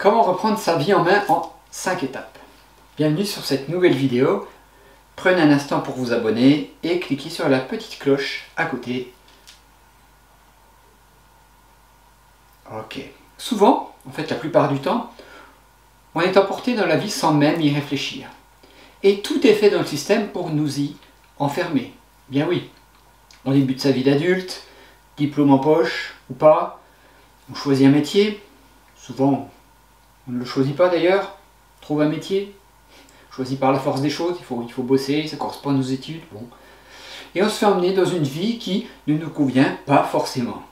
Comment reprendre sa vie en main en 5 étapes. Bienvenue sur cette nouvelle vidéo. Prenez un instant pour vous abonner et cliquez sur la petite cloche à côté. Ok. Souvent, en fait la plupart du temps, on est emporté dans la vie sans même y réfléchir. Et tout est fait dans le système pour nous y enfermer. Bien oui, on débute sa vie d'adulte, diplôme en poche ou pas, on choisit un métier, souvent on ne le choisit pas d'ailleurs, trouve un métier, choisi par la force des choses, il faut bosser, ça correspond à nos études, bon. Et on se fait emmener dans une vie qui ne nous convient pas forcément.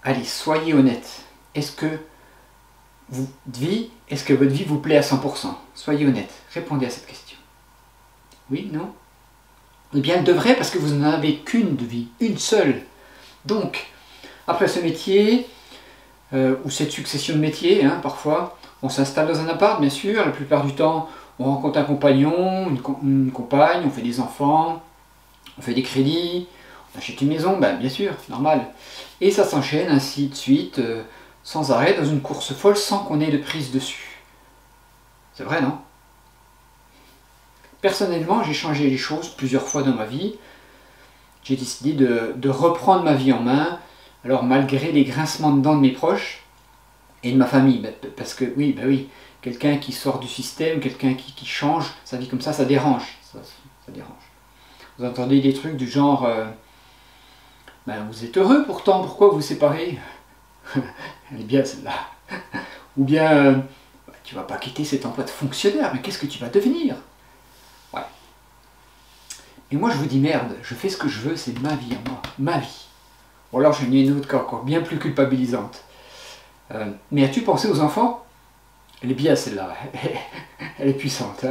Allez, soyez honnête. Est-ce que votre vie vous plaît à 100%? Soyez honnête, répondez à cette question. Oui, non? Eh bien, elle devrait, parce que vous n'en avez qu'une de vie, une seule. Donc, après ce métier, ou cette succession de métiers, parfois, on s'installe dans un appart, bien sûr, la plupart du temps, on rencontre un compagnon, une compagne, on fait des enfants, on fait des crédits, on achète une maison, bien sûr, normal. Et ça s'enchaîne ainsi de suite, sans arrêt, dans une course folle, sans qu'on ait de prise dessus. C'est vrai, non? Personnellement, j'ai changé les choses plusieurs fois dans ma vie. J'ai décidé de reprendre ma vie en main, alors malgré les grincements de dents de mes proches et de ma famille, parce que oui, quelqu'un qui sort du système, quelqu'un qui change sa vie comme ça dérange, ça dérange. Vous entendez des trucs du genre vous êtes heureux pourtant, pourquoi vous séparez? Elle est bien celle-là. Ou bien tu vas pas quitter cet emploi de fonctionnaire, mais qu'est-ce que tu vas devenir? Ouais. Et moi je vous dis merde, je fais ce que je veux, c'est ma vie à moi, ma vie. Ou alors j'en ai une autre encore bien plus culpabilisante. Mais as-tu pensé aux enfants? Elle est bien celle-là, elle est puissante.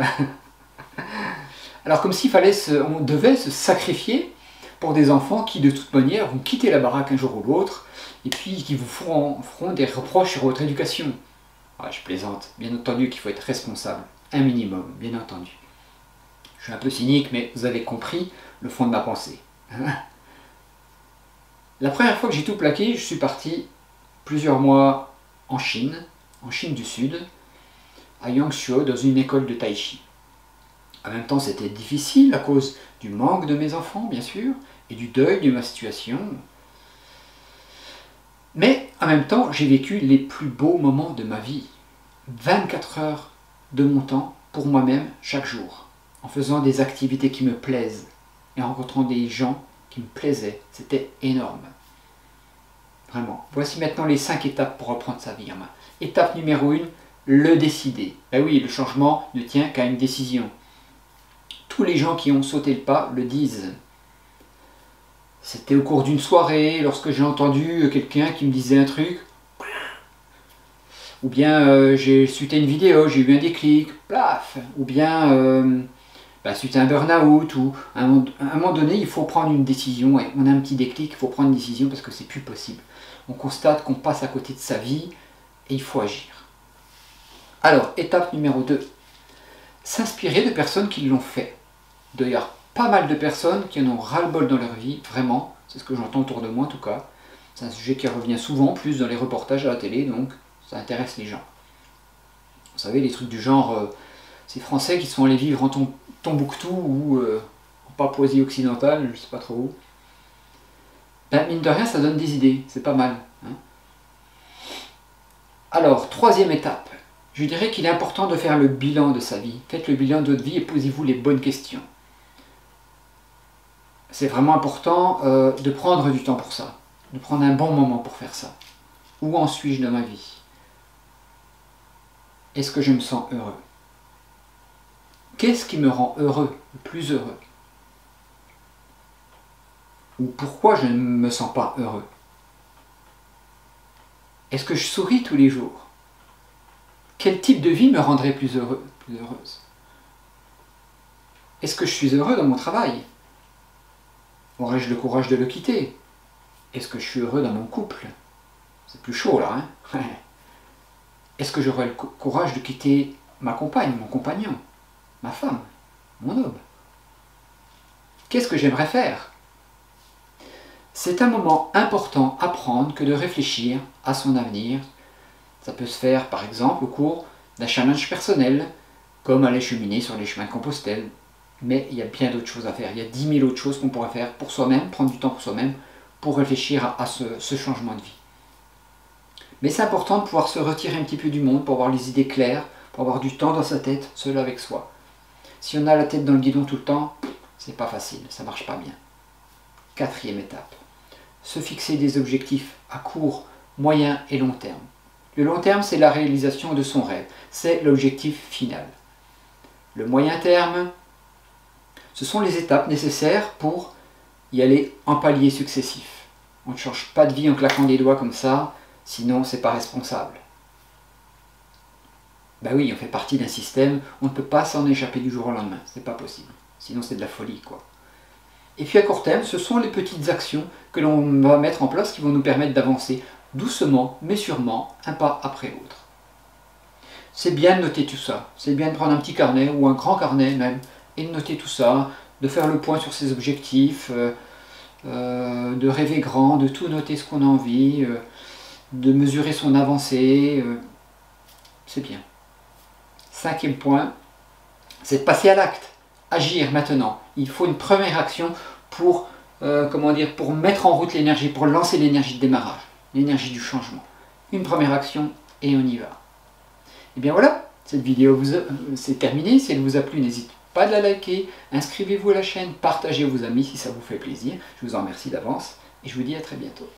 Alors comme s'il fallait, on devait se sacrifier pour des enfants qui de toute manière vont quitter la baraque un jour ou l'autre, et puis qui vous feront des reproches sur votre éducation. Ouais, je plaisante, bien entendu qu'il faut être responsable, un minimum, bien entendu. Je suis un peu cynique, mais vous avez compris le fond de ma pensée. La première fois que j'ai tout plaqué, je suis parti plusieurs mois en Chine du Sud, à Yangshuo, dans une école de tai chi. En même temps, c'était difficile à cause du manque de mes enfants, bien sûr, et du deuil de ma situation. Mais en même temps, j'ai vécu les plus beaux moments de ma vie. 24 heures de mon temps pour moi-même chaque jour, en faisant des activités qui me plaisent et en rencontrant des gens qui me plaisaient. C'était énorme. Vraiment. Voici maintenant les 5 étapes pour reprendre sa vie en main. Étape numéro 1, le décider. Ben oui, le changement ne tient qu'à une décision. Tous les gens qui ont sauté le pas le disent. C'était au cours d'une soirée, lorsque j'ai entendu quelqu'un qui me disait un truc. Ou bien j'ai suite à une vidéo, j'ai eu un déclic, plaf. Ou bien suite à un burn-out, ou à un moment donné, il faut prendre une décision. Et on a un petit déclic, il faut prendre une décision parce que c'est plus possible. On constate qu'on passe à côté de sa vie et il faut agir. Alors, étape numéro 2. S'inspirer de personnes qui l'ont fait. D'ailleurs, pas mal de personnes qui en ont ras-le-bol dans leur vie, vraiment, c'est ce que j'entends autour de moi en tout cas. C'est un sujet qui revient souvent, plus dans les reportages à la télé, donc ça intéresse les gens. Vous savez, les trucs du genre, ces Français qui sont allés vivre en Tombouctou ou en Papouasie occidentale, je sais pas trop où. Mine de rien, ça donne des idées, c'est pas mal. Alors, troisième étape. Je dirais qu'il est important de faire le bilan de sa vie. Faites le bilan de votre vie et posez-vous les bonnes questions. C'est vraiment important de prendre du temps pour ça, de prendre un bon moment pour faire ça. Où en suis-je dans ma vie? Est-ce que je me sens heureux? Qu'est-ce qui me rend heureux, le plus heureux? Ou pourquoi je ne me sens pas heureux? Est-ce que je souris tous les jours? Quel type de vie me rendrait plus heureux, plus heureuse? Est-ce que je suis heureux dans mon travail? Aurais-je le courage de le quitter? Est-ce que je suis heureux dans mon couple? C'est plus chaud là, hein? Est-ce que j'aurais le courage de quitter ma compagne, mon compagnon, ma femme, mon homme? Qu'est-ce que j'aimerais faire? C'est un moment important à prendre que de réfléchir à son avenir Ça peut se faire par exemple au cours d'un challenge personnel, comme aller cheminer sur les chemins de Compostelle. Mais il y a bien d'autres choses à faire. Il y a 10 000 autres choses qu'on pourrait faire pour soi-même, prendre du temps pour soi-même, pour réfléchir à ce changement de vie. Mais c'est important de pouvoir se retirer un petit peu du monde, pour avoir les idées claires, pour avoir du temps dans sa tête, seul avec soi. Si on a la tête dans le guidon tout le temps, c'est pas facile, ça marche pas bien. 4e étape, se fixer des objectifs à court, moyen et long terme. Le long terme, c'est la réalisation de son rêve, c'est l'objectif final. Le moyen terme, ce sont les étapes nécessaires pour y aller en paliers successifs. On ne change pas de vie en claquant des doigts comme ça, sinon c'est pas responsable. Ben oui, on fait partie d'un système, on ne peut pas s'en échapper du jour au lendemain, c'est pas possible. Sinon c'est de la folie, quoi. Et puis à court terme, ce sont les petites actions que l'on va mettre en place qui vont nous permettre d'avancer doucement, mais sûrement, un pas après l'autre. C'est bien de noter tout ça, c'est bien de prendre un petit carnet, ou un grand carnet même, et de noter tout ça, de faire le point sur ses objectifs, de rêver grand, de tout noter ce qu'on a envie, de mesurer son avancée, c'est bien. 5e point, c'est de passer à l'acte, agir maintenant. Il faut une première action pour, pour mettre en route l'énergie, pour lancer l'énergie de démarrage, l'énergie du changement. Une première action et on y va. Et bien voilà, cette vidéo c'est terminé. Si elle vous a plu, n'hésitez pas à la liker, inscrivez-vous à la chaîne, partagez à vos amis si ça vous fait plaisir. Je vous en remercie d'avance et je vous dis à très bientôt.